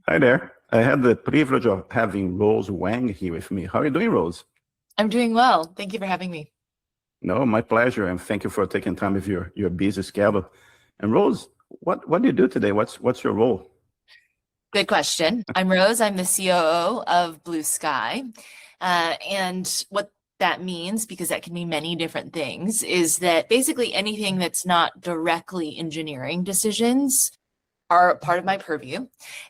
Hi there. I had the privilege of having Rose Wang here with me. How are you doing, Rose? I'm doing well. Thank you for having me. No, my pleasure, and thank you for taking time with your busy schedule. And Rose, what do you do today? What's your role? Good question. I'm Rose. I'm the COO of Bluesky. And what that means, because that can mean many different things, is that basically anything that's not directly engineering decisions are part of my purview.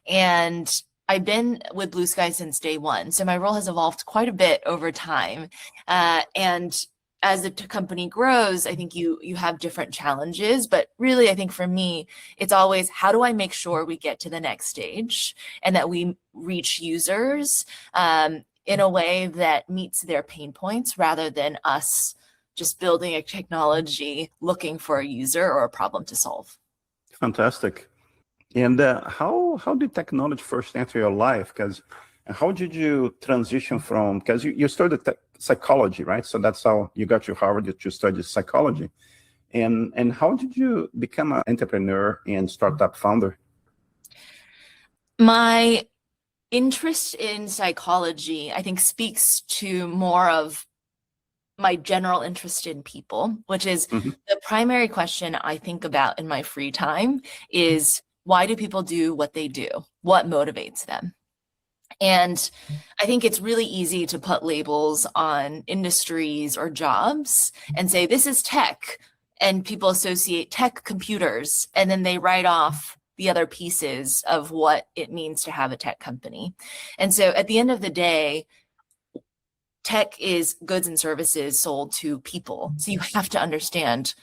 And I've been with Bluesky since day one. So my role has evolved quite a bit over time. And as the company grows, I think you have different challenges, but really I think for me, it's always how do I make sure we get to the next stage and that we reach users in a way that meets their pain points rather than us just building a technology looking for a user or a problem to solve. Fantastic. And how did technology first enter your life? Because how did you transition from, because you studied psychology, right? So that's how you got to Harvard, that you studied psychology. And how did you become an entrepreneur and startup founder? My interest in psychology, I think, speaks to more of my general interest in people, which is Mhm. the primary question I think about in my free time is why do people do what they do? What motivates them? And I think it's really easy to put labels on industries or jobs and say, this is tech. And people associate tech computers, and then they write off the other pieces of what it means to have a tech company. And so at the end of the day, tech is goods and services sold to people. So you have to understand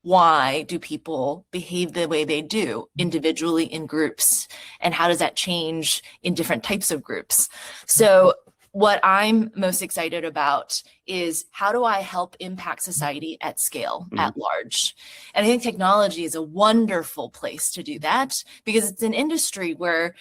why do people behave the way they do individually in groups, and how does that change in different types of groups. So what I'm most excited about is how do I help impact society at scale, Mhm. at large? And I think technology is a wonderful place to do that because it's an industry where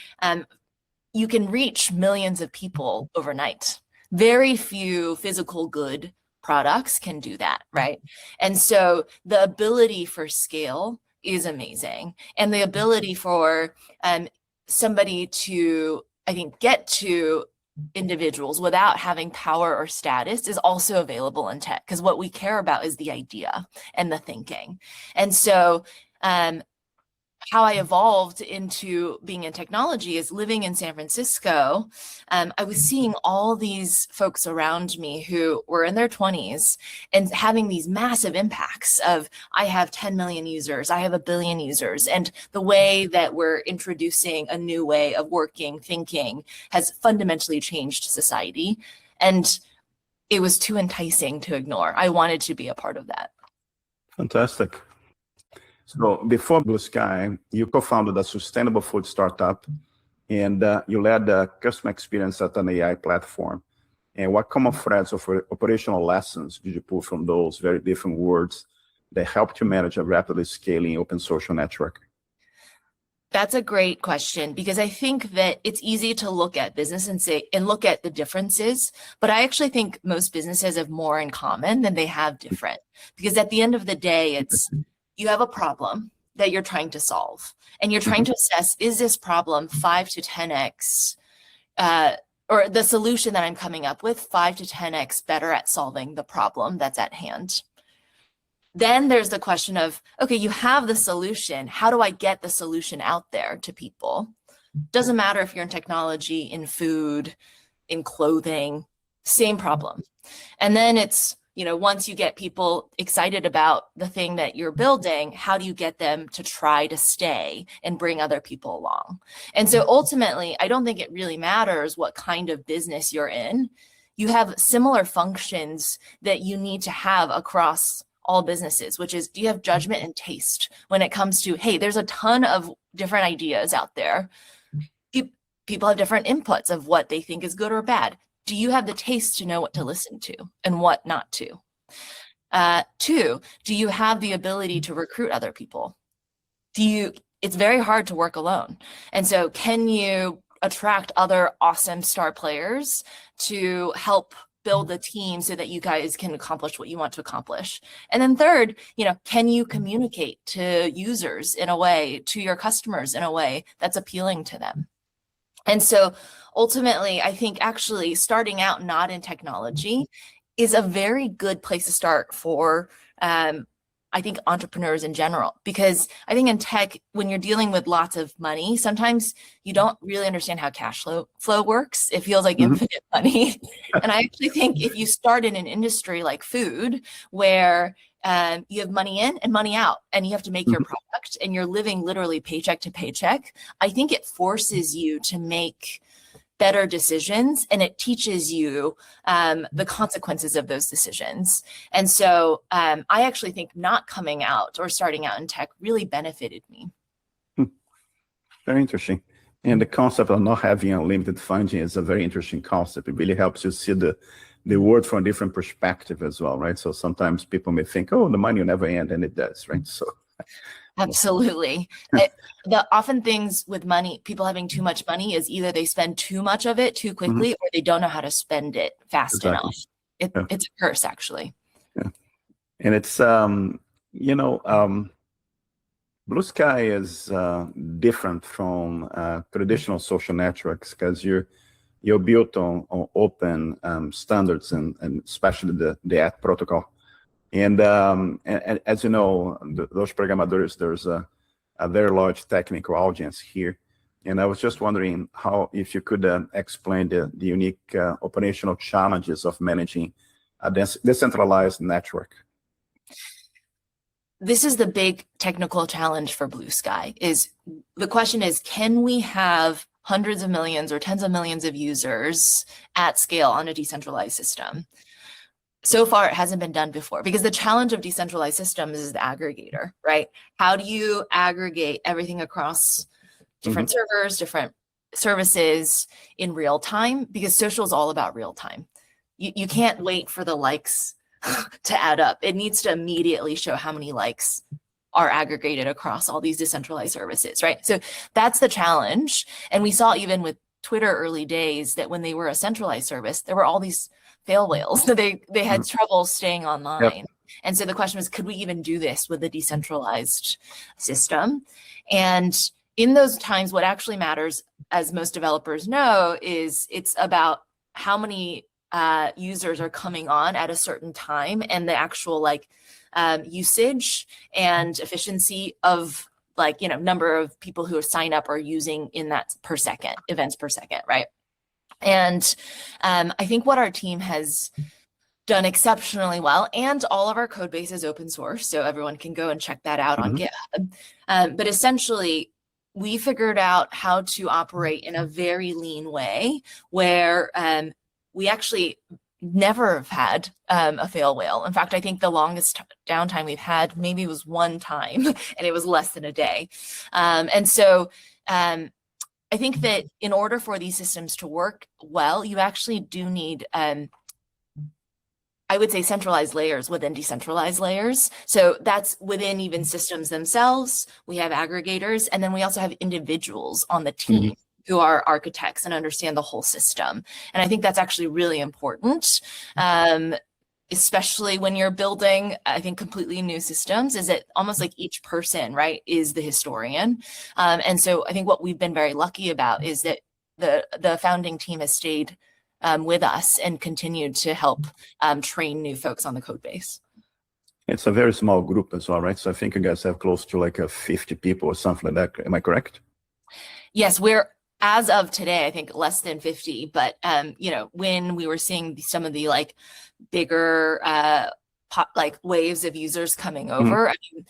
you can reach millions of people overnight. Very few physical good products can do that, right? And so the ability for scale is amazing. And the ability for somebody to, I think, get to individuals without having power or status is also available in tech because what we care about is the idea and the thinking. And so how I evolved into being in technology is living in San Francisco. I was seeing all these folks around me who were in their 20s and having these massive impacts of, I have 10 million users, I have a billion users. And the way that we're introducing a new way of working, thinking has fundamentally changed society. And it was too enticing to ignore. I wanted to be a part of that. Fantastic. So before Blue Sky, you co-founded a sustainable food startup, and you led the customer experience at an AI platform. And what common threads of operational lessons did you pull from those very different words that helped you manage a rapidly scaling open social network? That's a great question because I think that it's easy to look at business and say, and look at the differences, but I actually think most businesses have more in common than they have different. Because at the end of the day, it's you have a problem that you're trying to solve, and you're trying Mhm. to assess, is this problem 5 to 10x, or the solution that I'm coming up with 5 to 10x better at solving the problem that's at hand? Then there's the question of, okay, you have the solution. How do I get the solution out there to people? Doesn't matter if you're in technology, in food, in clothing, same problem. And then it's, once you get people excited about the thing that you're building, how do you get them to try to stay and bring other people along? And so ultimately, I don't think it really matters what kind of business you're in. You have similar functions that you need to have across all businesses, which is, do you have judgment and taste when it comes to, hey, there's a ton of different ideas out there. People have different inputs of what they think is good or bad. Do you have the taste to know what to listen to and what not to? Two, do you have the ability to recruit other people? It's very hard to work alone. And so can you attract other awesome star players to help build a team so that you guys can accomplish what you want to accomplish? And then third, can you communicate to users in a way, to your customers in a way that's appealing to them? And so ultimately, I think actually starting out not in technology is a very good place to start for, I think, entrepreneurs in general, because I think in tech, when you're dealing with lots of money, sometimes you don't really understand how cash flow works. It feels like infinite money. And I actually think if you start in an industry like food, where you have money in and money out, and you have to make your product, and you're living literally paycheck to paycheck, I think it forces you to make better decisions, and it teaches you the consequences of those decisions. And so I actually think not coming out or starting out in tech really benefited me. Very interesting. And the concept of not having unlimited funding is a very interesting concept. It really helps you see the world from a different perspective as well, right? So sometimes people may think, oh, the money will never end, and it does, right? So absolutely. The often things with money, people having too much money, is either they spend too much of it too quickly, or they don't know how to spend it fast enough. It's a curse, actually. Yeah. And it's, Bluesky is different from traditional social networks, because you're built on open standards, and especially the AT protocol. And as you know, those programmers, there's a very large technical audience here. And I was just wondering if you could explain the unique operational challenges of managing a decentralized network. This is the big technical challenge for Bluesky. The question is, can we have hundreds of millions or tens of millions of users at scale on a decentralized system? So far, it hasn't been done before, because the challenge of decentralized systems is the aggregator, right? How do you aggregate everything across different servers, different services in real time? Because social is all about real time. You can't wait for the likes to add up. It needs to immediately show how many likes are aggregated across all these decentralized services, right? So that's the challenge. And we saw even with Twitter early days that when they were a centralized service, there were all these fail whales. So they had trouble staying online. Yep. And so the question was, could we even do this with a decentralized system? And in those times, what actually matters, as most developers know, is it's about how many users are coming on at a certain time, and the actual usage and efficiency of number of people who sign up or using in that per second, events per second, right? And I think what our team has done exceptionally well, and all of our code base is open source, so everyone can go and check that out on GitHub. But essentially, we figured out how to operate in a very lean way, where we actually never have had a fail whale. In fact, I think the longest downtime we've had maybe was one time, and it was less than a day. And so I think that in order for these systems to work well, you actually do need, I would say, centralized layers within decentralized layers. So that's within even systems themselves. We have aggregators, and then we also have individuals on the team who are architects and understand the whole system. And I think that's actually really important, especially when you're building, I think, completely new systems, is that almost like each person, right, is the historian. And so I think what we've been very lucky about is that the founding team has stayed with us and continued to help train new folks on the code base. It's a very small group as well, right? So I think you guys have close to 50 people or something like that. Am I correct? Yes, we're, as of today, I think less than 50. But when we were seeing some of the bigger waves of users coming over, I mean,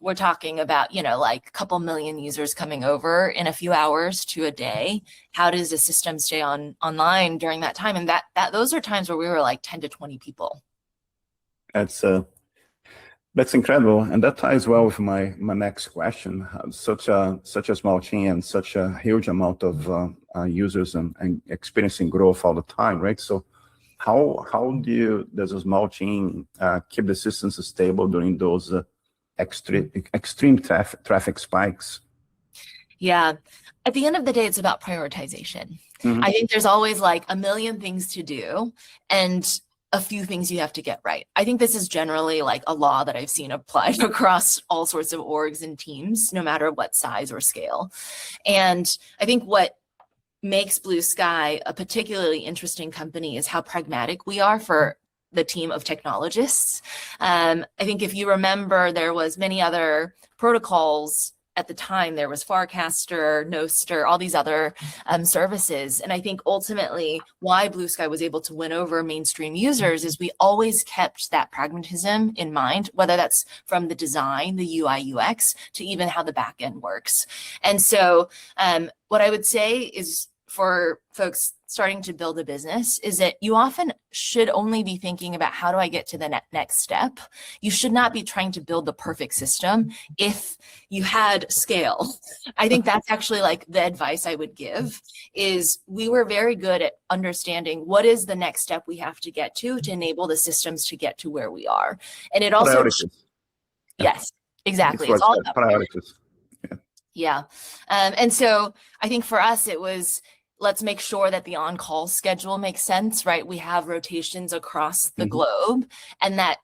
we're talking about a couple million users coming over in a few hours to a day. How does the system stay online during that time? And those are times where we were 10 to 20 people. That's incredible, and that ties well with my next question. Such a small team and such a huge amount of users and experiencing growth all the time, right? So how does a small team keep the systems stable during those extreme traffic spikes? Yeah, at the end of the day, it's about prioritization. I think there's always a million things to do, and a few things you have to get right. I think this is generally a law that I've seen applied across all sorts of orgs and teams, no matter what size or scale. And I think what makes Bluesky a particularly interesting company is how pragmatic we are for the team of technologists. I think if you remember, there was many other protocols at the time. There was Farcaster, Noster, all these other services. And I think ultimately why Bluesky was able to win over mainstream users is we always kept that pragmatism in mind, whether that's from the design, the UI, UX, to even how the back end works. And so what I would say is for folks starting to build a business is that you often should only be thinking about how do I get to the next step. You should not be trying to build the perfect system if you had scale. I think that's actually like the advice I would give is we were very good at understanding what is the next step we have to get to enable the systems to get to where we are. And it also, yes, exactly. It's all about priorities. Yeah. And so I think for us, it was, let's make sure that the on-call schedule makes sense, right? We have rotations across the globe, and that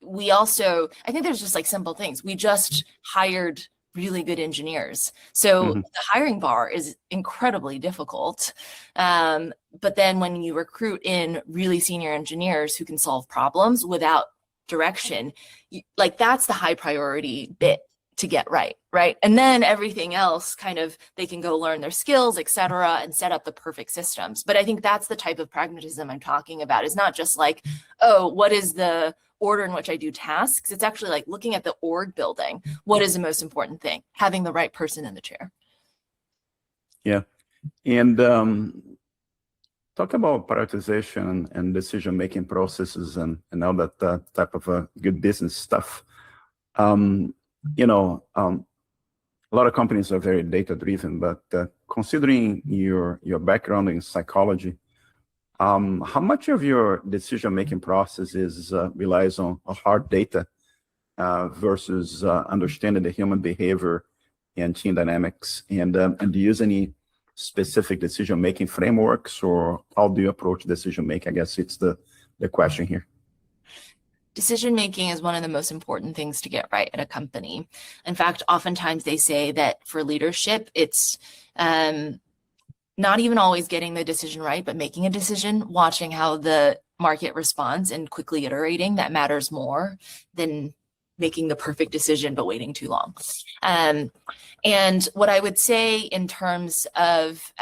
we also, I think there's just like simple things. We just hired really good engineers. So the hiring bar is incredibly difficult. But then when you recruit in really senior engineers who can solve problems without direction, like that's the high priority bit to get right, right? And then everything else kind of, they can go learn their skills, et cetera, and set up the perfect systems. But I think that's the type of pragmatism I'm talking about. It's not just like, oh, what is the order in which I do tasks? It's actually like looking at the org building. What is the most important thing? Having the right person in the chair. Yeah. And talk about prioritization and decision-making processes and all that type of good business stuff. You know, a lot of companies are very data-driven, but considering your background in psychology, how much of your decision-making process relies on hard data versus understanding the human behavior and team dynamics? And do you use any specific decision-making frameworks, or how do you approach decision-making? I guess it's the question here. Decision-making is one of the most important things to get right at a company. In fact, oftentimes they say that for leadership, it's not even always getting the decision right, but making a decision, watching how the market responds and quickly iterating, that matters more than making the perfect decision, but waiting too long. And what I would say in terms of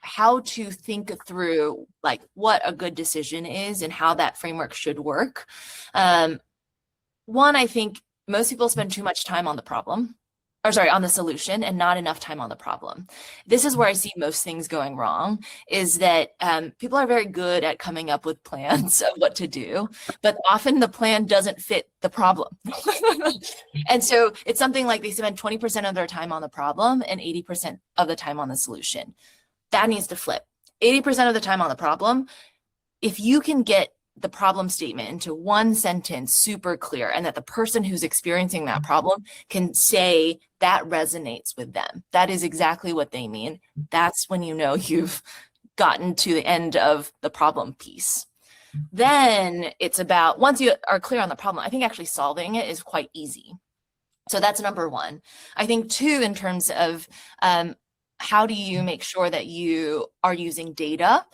how to think through like what a good decision is and how that framework should work. One, I think most people spend too much time on the problem, or sorry, on the solution and not enough time on the problem. This is where I see most things going wrong, is that people are very good at coming up with plans of what to do, but often the plan doesn't fit the problem. And so it's something like they spend 20% of their time on the problem and 80% of the time on the solution. That needs to flip. 80% of the time on the problem. If you can get the problem statement into one sentence super clear, and that the person who's experiencing that problem can say that resonates with them, that is exactly what they mean, that's when you know you've gotten to the end of the problem piece. Then it's about, once you are clear on the problem, I think actually solving it is quite easy. So that's number one. I think two, in terms of how do you make sure that you are using data?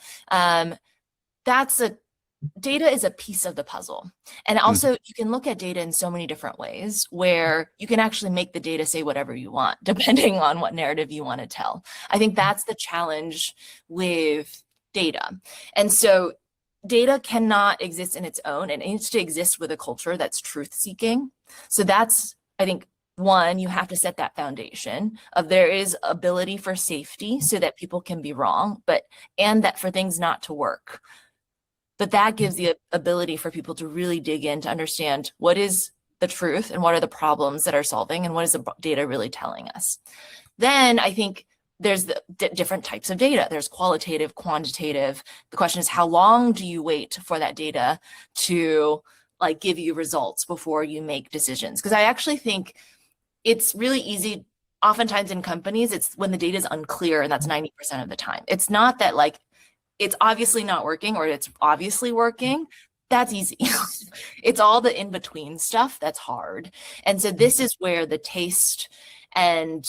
Data is a piece of the puzzle. And also you can look at data in so many different ways where you can actually make the data say whatever you want, depending on what narrative you want to tell. I think that's the challenge with data. And so data cannot exist in its own. It needs to exist with a culture that's truth-seeking. So that's, I think, one, you have to set that foundation of there is ability for safety so that people can be wrong, and that for things not to work. But that gives the ability for people to really dig in to understand what is the truth and what are the problems that are solving and what is the data really telling us. Then I think there's the different types of data. There's qualitative, quantitative. The question is, how long do you wait for that data to like give you results before you make decisions? Because I actually think it's really easy. Oftentimes in companies, it's when the data is unclear, and that's 90% of the time. It's not that like it's obviously not working or it's obviously working. That's easy. It's all the in-between stuff that's hard. And so this is where the taste and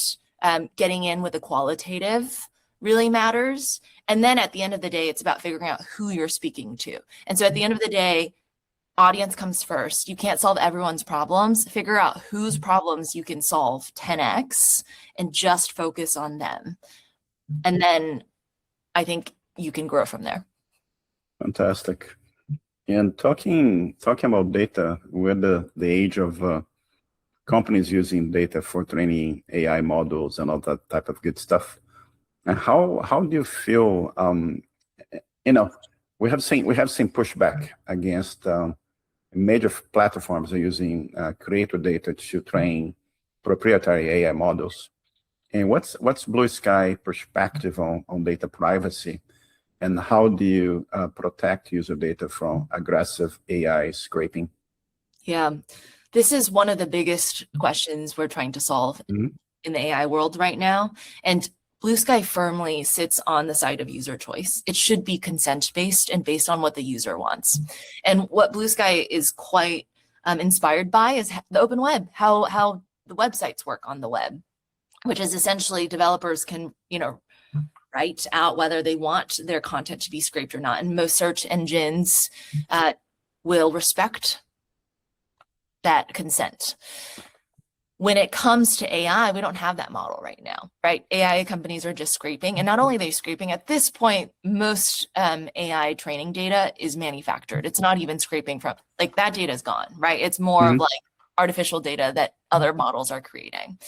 getting in with the qualitative really matters. And then at the end of the day, it's about figuring out who you're speaking to. And so at the end of the day, audience comes first. You can't solve everyone's problems. Figure out whose problems you can solve 10x and just focus on them. And then I think you can grow from there. Fantastic. And talking about data, we're the age of companies using data for training AI models and all that type of good stuff. And how do you feel? We have seen pushback against major platforms are using creator data to train proprietary AI models. And what's Bluesky perspective on data privacy, and how do you protect user data from aggressive AI scraping? Yeah, this is one of the biggest questions we're trying to solve in the AI world right now. And Bluesky firmly sits on the side of user choice. It should be consent-based and based on what the user wants. And what Bluesky is quite inspired by is the open web, how the websites work on the web, which is essentially developers can, write out whether they want their content to be scraped or not. And most search engines will respect that consent. When it comes to AI, we don't have that model right now, right? AI companies are just scraping. And not only are they scraping, at this point, most AI training data is manufactured. It's not even scraping from, like, that data is gone, right? It's more of like artificial data that other models are creating.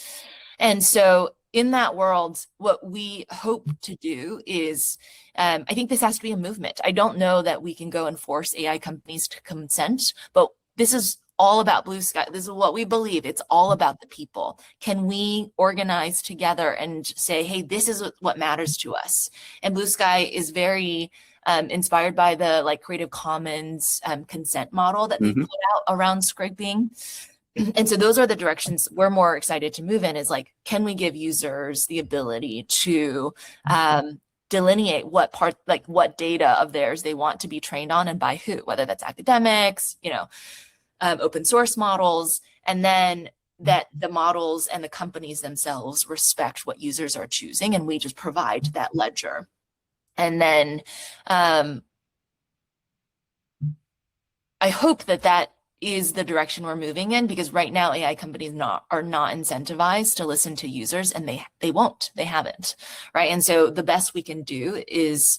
And so in that world, what we hope to do is, I think this has to be a movement. I don't know that we can go and force AI companies to consent, but this is all about Bluesky. This is what we believe. It's all about the people. Can we organize together and say, hey, this is what matters to us? And Bluesky is very inspired by the Creative Commons consent model that they put out around scraping. And so those are the directions we're more excited to move in, is like, can we give users the ability to delineate what data of theirs they want to be trained on and by who, whether that's academics, open source models, and then that the models and the companies themselves respect what users are choosing, and we just provide that ledger. And then I hope that is the direction we're moving in, because right now AI companies are not incentivized to listen to users, and they won't, they haven't, right? And so the best we can do is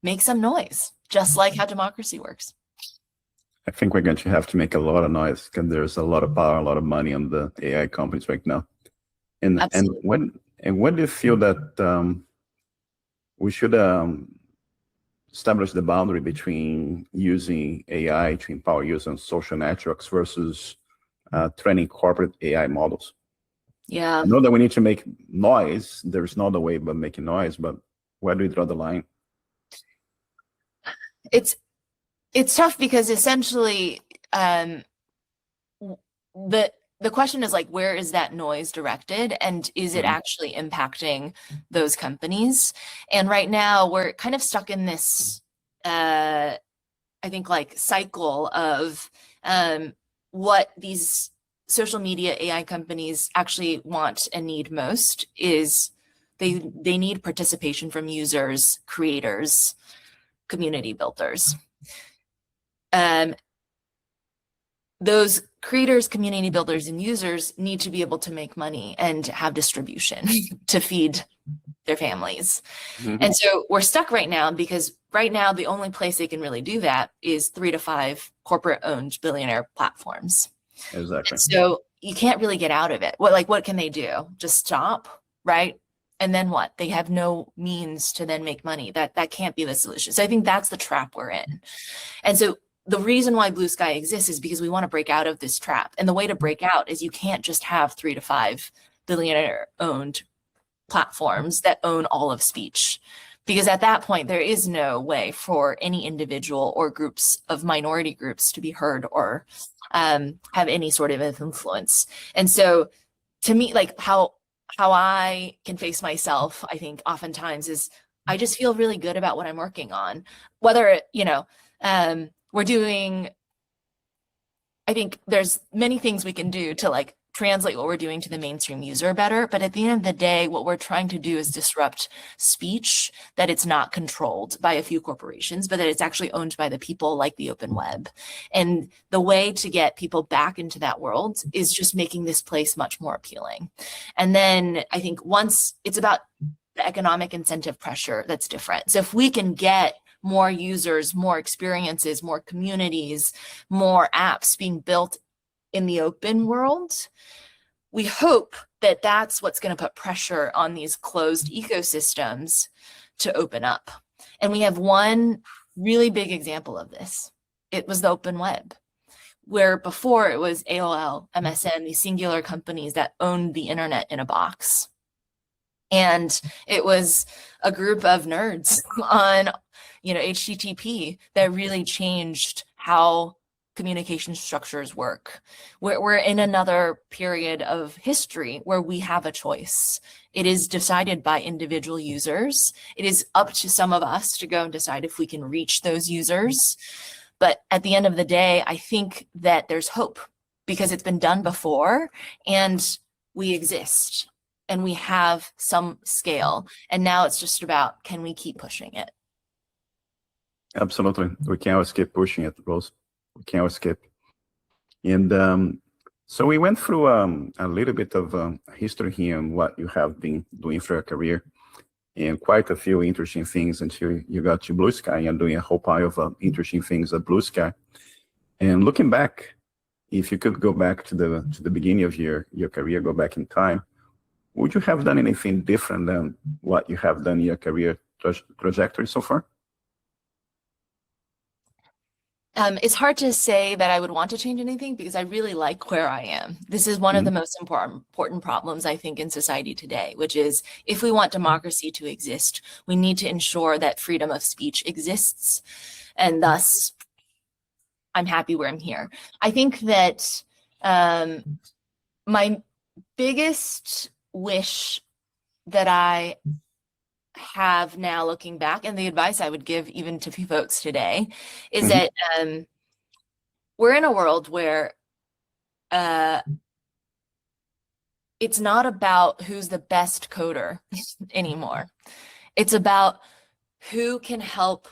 make some noise, just like how democracy works. I think we're going to have to make a lot of noise, because there's a lot of power, a lot of money on the AI companies right now. And when do you feel that we should establish the boundary between using AI to empower users on social networks versus training corporate AI models? Yeah, I know that we need to make noise. There's no other way but making noise, but where do we draw the line? It's tough, because essentially the question is like, where is that noise directed, and is it actually impacting those companies? And right now we're kind of stuck in this I think cycle of what these social media AI companies actually want and need most is they need participation from users, creators, community builders. Those creators, community builders, and users need to be able to make money and have distribution to feed their families. And so we're stuck right now, because right now the only place they can really do that is 3 to 5 corporate-owned billionaire platforms. Exactly. And so you can't really get out of it. What can they do? Just stop, right? And then what? They have no means to then make money. That can't be the solution. So I think that's the trap we're in. And so the reason why Bluesky exists is because we want to break out of this trap. And the way to break out is you can't just have 3 to 5 billionaire-owned platforms that own all of speech. Because at that point, there is no way for any individual or groups of minority groups to be heard or have any sort of influence. And so to me, how I can face myself, I think oftentimes, is I just feel really good about what I'm working on. Whether, we're doing, I think there's many things we can do to translate what we're doing to the mainstream user better. But at the end of the day, what we're trying to do is disrupt speech, that it's not controlled by a few corporations, but that it's actually owned by the people, like the open web. And the way to get people back into that world is just making this place much more appealing. And then I think once it's about the economic incentive pressure that's different. So if we can get more users, more experiences, more communities, more apps being built in the open world, we hope that that's what's going to put pressure on these closed ecosystems to open up. And we have one really big example of this. It was the open web, where before it was AOL, MSN, these singular companies that owned the internet in a box. And it was a group of nerds on, HTTP that really changed how communication structures work. We're in another period of history where we have a choice. It is decided by individual users. It is up to some of us to go and decide if we can reach those users. But at the end of the day, I think that there's hope because it's been done before and we exist and we have some scale. And now it's just about, can we keep pushing it? Absolutely. We can't always keep pushing it, Rose. We can't always skip. And so we went through a little bit of history here and what you have been doing for your career, and quite a few interesting things until you got to Bluesky and doing a whole pile of interesting things at Bluesky. And looking back, if you could go back to the beginning of your career, go back in time, would you have done anything different than what you have done in your career trajectory so far? It's hard to say that I would want to change anything because I really like where I am. This is one of the most important problems, I think, in society today, which is if we want democracy to exist, we need to ensure that freedom of speech exists. And thus, I'm happy where I'm here. I think that my biggest wish that I have now looking back, and the advice I would give even to folks today, is that we're in a world where it's not about who's the best coder anymore. It's about who can help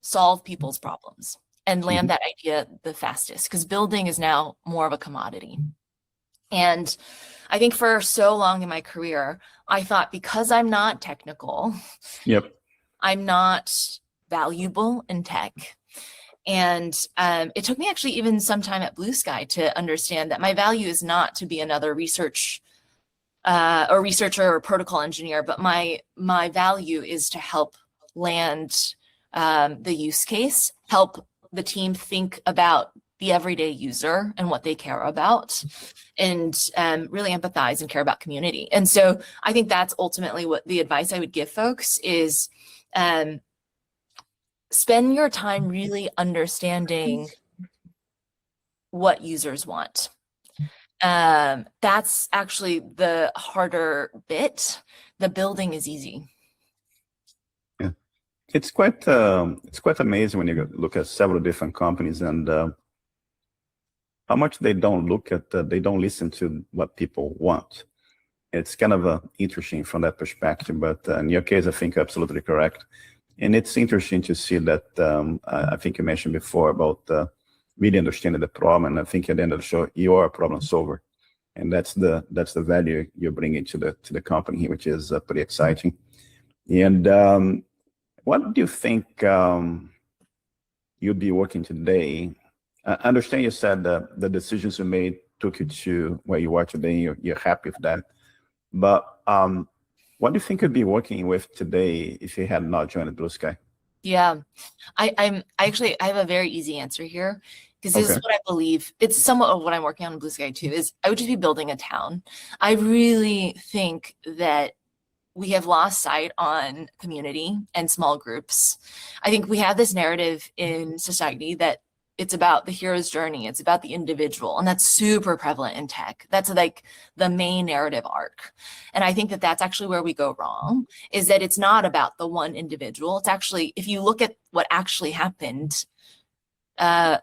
solve people's problems and land that idea the fastest, because building is now more of a commodity. And I think for so long in my career, I thought because I'm not technical, I'm not valuable in tech. And it took me actually even some time at Bluesky to understand that my value is not to be another researcher or protocol engineer, but my value is to help land the use case, help the team think about the everyday user and what they care about, and really empathize and care about community. And so I think that's ultimately what the advice I would give folks is, spend your time really understanding what users want. That's actually the harder bit. The building is easy. Yeah, it's quite amazing when you look at several different companies and how much they don't look at, they don't listen to what people want. It's kind of interesting from that perspective, but in your case, I think you're absolutely correct. And it's interesting to see that, I think you mentioned before about really understanding the problem. And I think at the end of the show, you are a problem solver. And that's the value you're bringing to the company here, which is pretty exciting. And what do you think you'll be working today? I understand you said the decisions you made took you to where you are today. You're happy with that. But what do you think you'd be working with today if you had not joined Bluesky? Yeah, I have a very easy answer here, because this is what I believe. It's somewhat of what I'm working on in Bluesky too, is I would just be building a town. I really think that we have lost sight on community and small groups. I think we have this narrative in society that it's about the hero's journey. It's about the individual. And that's super prevalent in tech. That's like the main narrative arc. And I think that that's actually where we go wrong, is that it's not about the one individual. It's actually, if you look at what actually happened, that's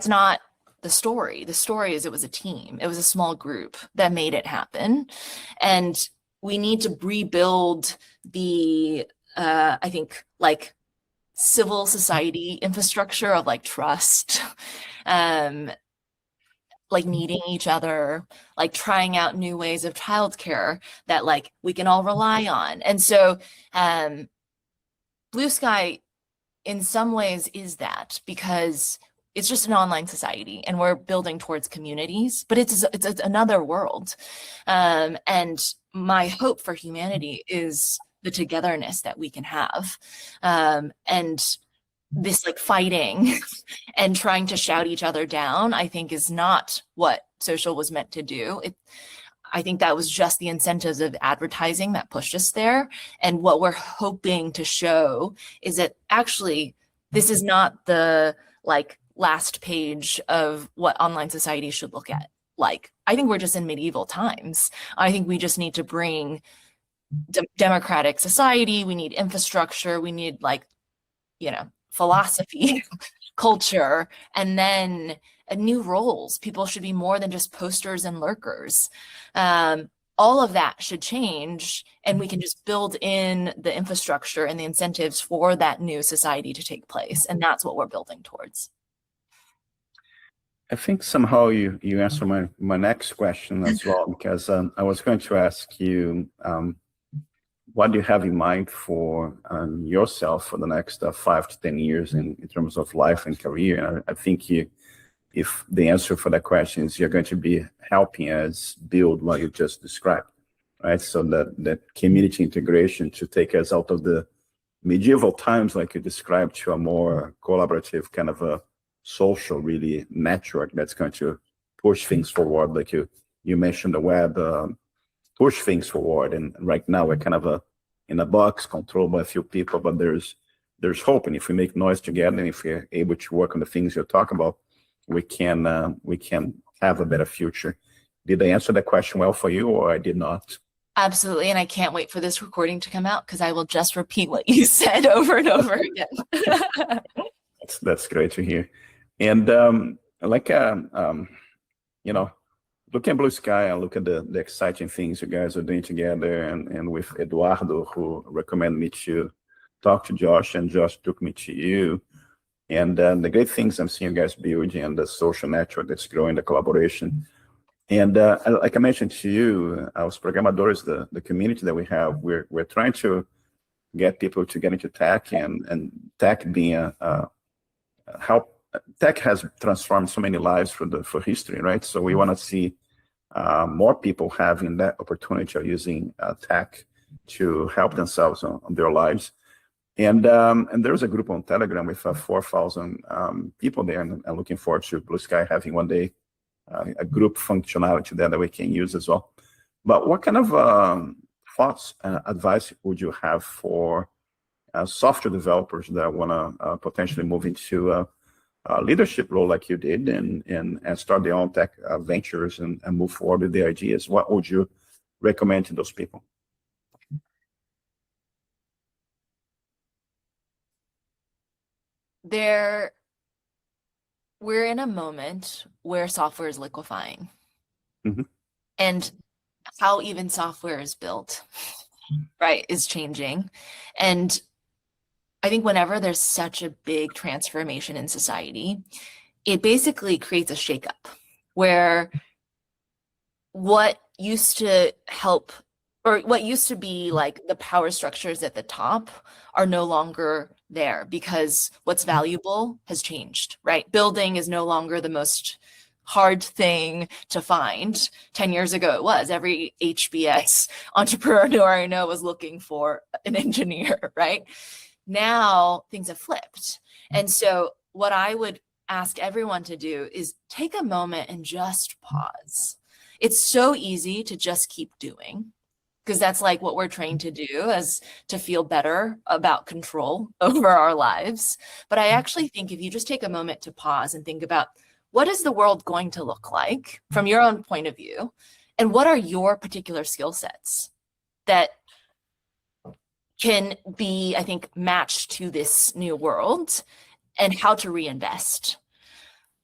not the story. The story is it was a team. It was a small group that made it happen. And we need to rebuild the, I think, like civil society infrastructure of like trust, like meeting each other, like trying out new ways of childcare that like we can all rely on. And so Bluesky in some ways is that, because it's just an online society and we're building towards communities, but it's another world. And my hope for humanity is the togetherness that we can have. And this like fighting and trying to shout each other down, I think is not what social was meant to do. I think that was just the incentives of advertising that pushed us there. And what we're hoping to show is that actually this is not the like last page of what online society should look at. Like, I think we're just in medieval times. I think we just need to bring democratic society. We need infrastructure. We need like, you know, philosophy, culture, and then new roles. People should be more than just posters and lurkers. All of that should change, and we can just build in the infrastructure and the incentives for that new society to take place. And that's what we're building towards. I think somehow you answer my next question as well, because I was going to ask you, what do you have in mind for yourself for the next 5 to 10 years in terms of life and career? And I think if the answer for that question is you're going to be helping us build what you just described, right? So that community integration to take us out of the medieval times, like you described, to a more collaborative kind of a social, really, network that's going to push things forward. Like you mentioned the web, push things forward. And right now we're kind of in a box controlled by a few people, but there's hope. And if we make noise together, and if we're able to work on the things you're talking about, we can have a better future. Did I answer that question well for you, or I did not? Absolutely. And I can't wait for this recording to come out, because I will just repeat what you said over and over again. That's great to hear. And you know, look at Bluesky, I look at the exciting things you guys are doing together, and with Eduardo, who recommended me to talk to Josh, and Josh took me to you. And the great things I'm seeing you guys building, and the social network that's growing, the collaboration. And like I mentioned to you, as programadores, the community that we have, we're trying to get people to get into tech, and tech being how tech has transformed so many lives for history, right? So we want to see more people having that opportunity of using tech to help themselves on their lives. And there's a group on Telegram with 4,000 people there, and I'm looking forward to Bluesky having one day a group functionality there that we can use as well. But what kind of thoughts and advice would you have for software developers that want to potentially move into a leadership role like you did, and start their own tech ventures and move forward with the ideas? What would you recommend to those people? We're in a moment where software is liquefying. Mm-hmm. And how even software is built, right, is changing. And I think whenever there's such a big transformation in society, it basically creates a shakeup where what used to help, or what used to be like the power structures at the top, are no longer there, because what's valuable has changed, right? Building is no longer the most hard thing to find. 10 years ago, it was. Every HBS entrepreneur I know was looking for an engineer, right? Now things have flipped. And so what I would ask everyone to do is take a moment and just pause. It's so easy to just keep doing, because that's like what we're trained to do, as to feel better about control over our lives. But I actually think if you just take a moment to pause and think about, what is the world going to look like from your own point of view? And what are your particular skill sets that can be, I think, matched to this new world, and how to reinvest?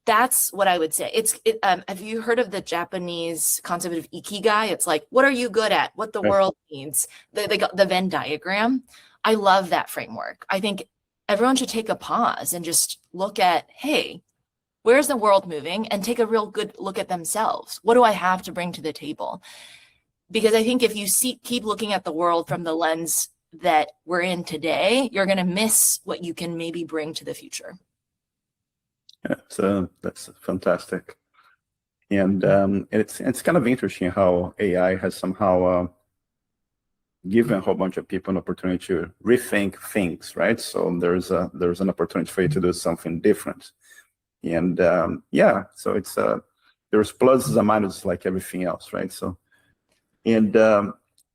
That's what I would say. Have you heard of the Japanese concept of ikigai? It's like, what are you good at? What the world needs. They got the Venn diagram. I love that framework. I think everyone should take a pause and just look at, hey, where's the world moving? And take a real good look at themselves. What do I have to bring to the table? Because I think if you keep looking at the world from the lens that we're in today, you're going to miss what you can maybe bring to the future. That's fantastic. And it's kind of interesting how AI has somehow given a whole bunch of people an opportunity to rethink things, right? So there's an opportunity for you to do something different. And yeah, so it's there's pluses and minuses like everything else, right? So, and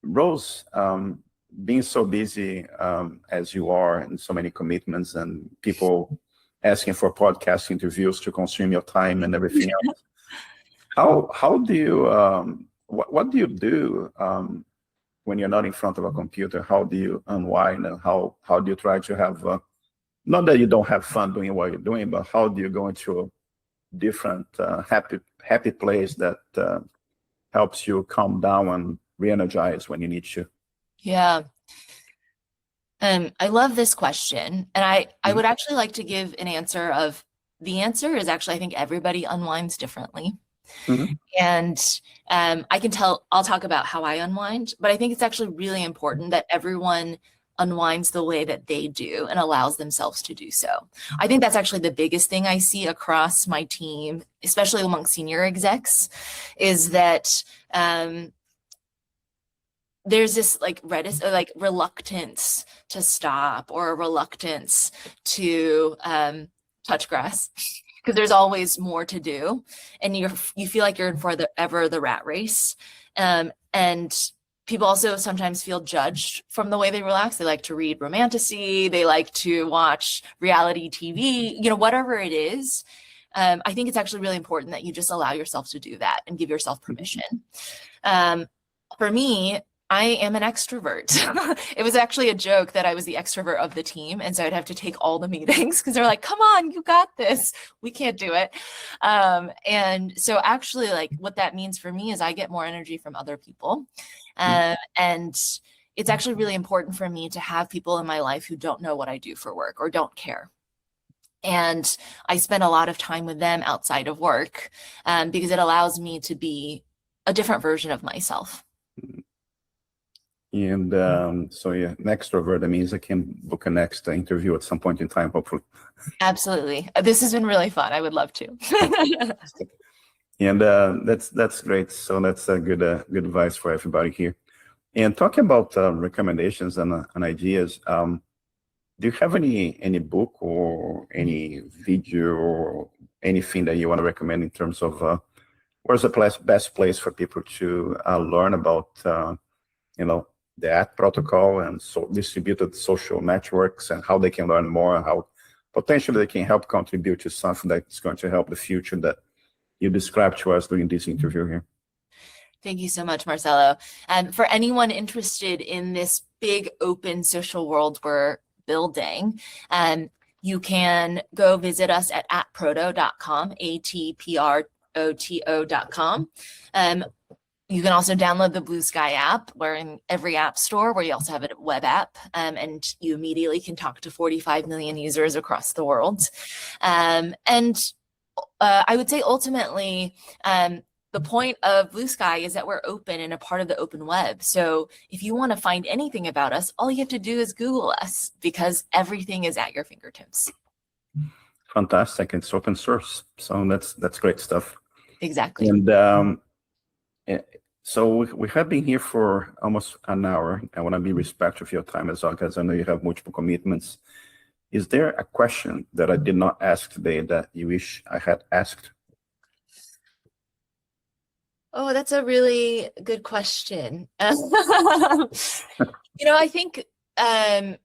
Rose, being so busy as you are, and so many commitments and people asking for podcast interviews to consume your time and everything else, how do you what do you do when you're not in front of a computer? How do you unwind, and how do you try to have not that you don't have fun doing what you're doing, but how do you go into a different happy place that helps you calm down and re-energize when you need to? Yeah. I love this question. And I would actually like to give an answer of, the answer is actually, I think everybody unwinds differently. And I'll talk about how I unwind, but I think it's actually really important that everyone unwinds the way that they do and allows themselves to do so. I think that's actually the biggest thing I see across my team, especially among senior execs, is that there's this like reluctance to stop, or a reluctance to touch grass, because there's always more to do, and you feel like you're in for the rat race. And people also sometimes feel judged from the way they relax. They like to read romantasy, they like to watch reality TV, whatever it is. I think it's actually really important that you just allow yourself to do that and give yourself permission. For me, I am an extrovert. It was actually a joke that I was the extrovert of the team. And so I'd have to take all the meetings because they're like, come on, you got this. We can't do it. And so actually, like, what that means for me is I get more energy from other people. And it's actually really important for me to have people in my life who don't know what I do for work or don't care. And I spend a lot of time with them outside of work because it allows me to be a different version of myself. And so yeah, an extrovert, that means I can book a next interview at some point in time, hopefully. Absolutely. This has been really fun. I would love to. And that's great. So that's a good advice for everybody here. And talking about recommendations and ideas, do you have any book or any video or anything that you want to recommend in terms of where's the best place for people to learn about the AT protocol and distributed social networks, and how they can learn more, and how potentially they can help contribute to something that's going to help the future that you described to us during this interview here? Thank you so much, Marcelo. And for anyone interested in this big open social world we're building, you can go visit us at atproto.com, atproto.com. You can also download the Bluesky app. We're in every app store, where you also have a web app, and you immediately can talk to 45 million users across the world. And I would say ultimately, the point of Bluesky is that we're open and a part of the open web. So if you want to find anything about us, all you have to do is Google us, because everything is at your fingertips. Fantastic. It's open source. So that's great stuff. Exactly. And so we have been here for almost an hour. I want to be respectful of your time as well, because I know you have multiple commitments. Is there a question that I did not ask today that you wish I had asked? Oh, that's a really good question. I think I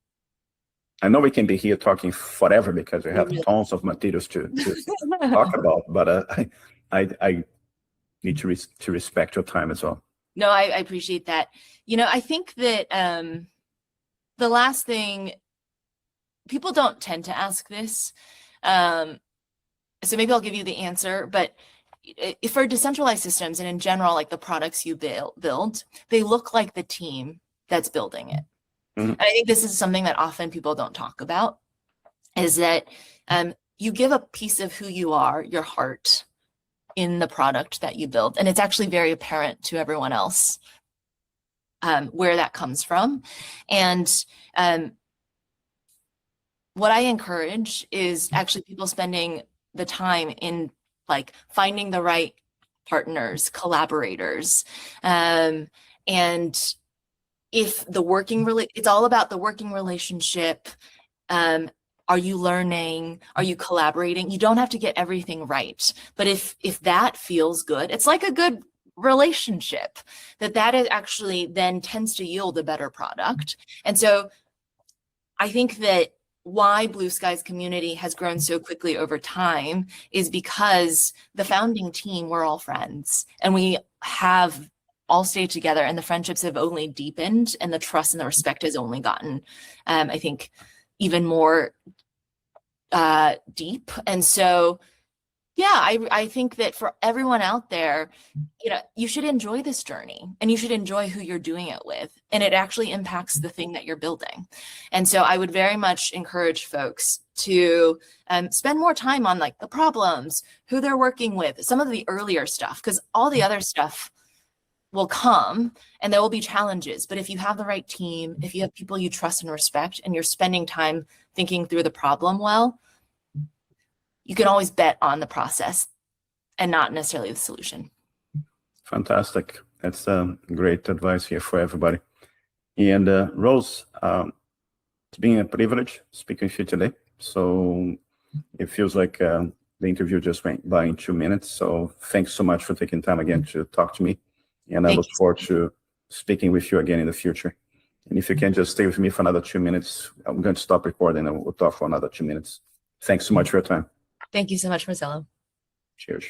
know we can be here talking forever because we have tons of materials to talk about, but I need to respect your time as well. No, I appreciate that. I think that the last thing, people don't tend to ask this, and so maybe I'll give you the answer, but for decentralized systems and in general, like the products you build, they look like the team that's building it. And I think this is something that often people don't talk about, is that you give a piece of who you are, your heart, in the product that you build. And it's actually very apparent to everyone else where that comes from. And what I encourage is actually people spending the time in like finding the right partners, collaborators, and if the it's all about the working relationship. Are you learning? Are you collaborating? You don't have to get everything right, but if that feels good, it's like a good relationship, that is actually then tends to yield a better product. And so I think that why Bluesky's community has grown so quickly over time is because the founding team, we're all friends, and we have all stayed together, and the friendships have only deepened, and the trust and the respect has only gotten, I think, even more deep. And so, yeah, I think that for everyone out there, you should enjoy this journey, and you should enjoy who you're doing it with, and it actually impacts the thing that you're building. And so I would very much encourage folks to spend more time on like the problems, who they're working with, some of the earlier stuff, because all the other stuff will come and there will be challenges. But if you have the right team, if you have people you trust and respect, and you're spending time thinking through the problem well, you can always bet on the process and not necessarily the solution. Fantastic. That's great advice here for everybody. And Rose, it's been a privilege speaking with you today. So it feels like the interview just went by in 2 minutes. So thanks so much for taking time again to talk to me. And I look forward to speaking with you again in the future. And if you can just stay with me for another 2 minutes, I'm going to stop recording and we'll talk for another 2 minutes. Thanks so much for your time. Thank you so much, Marcelo. Cheers.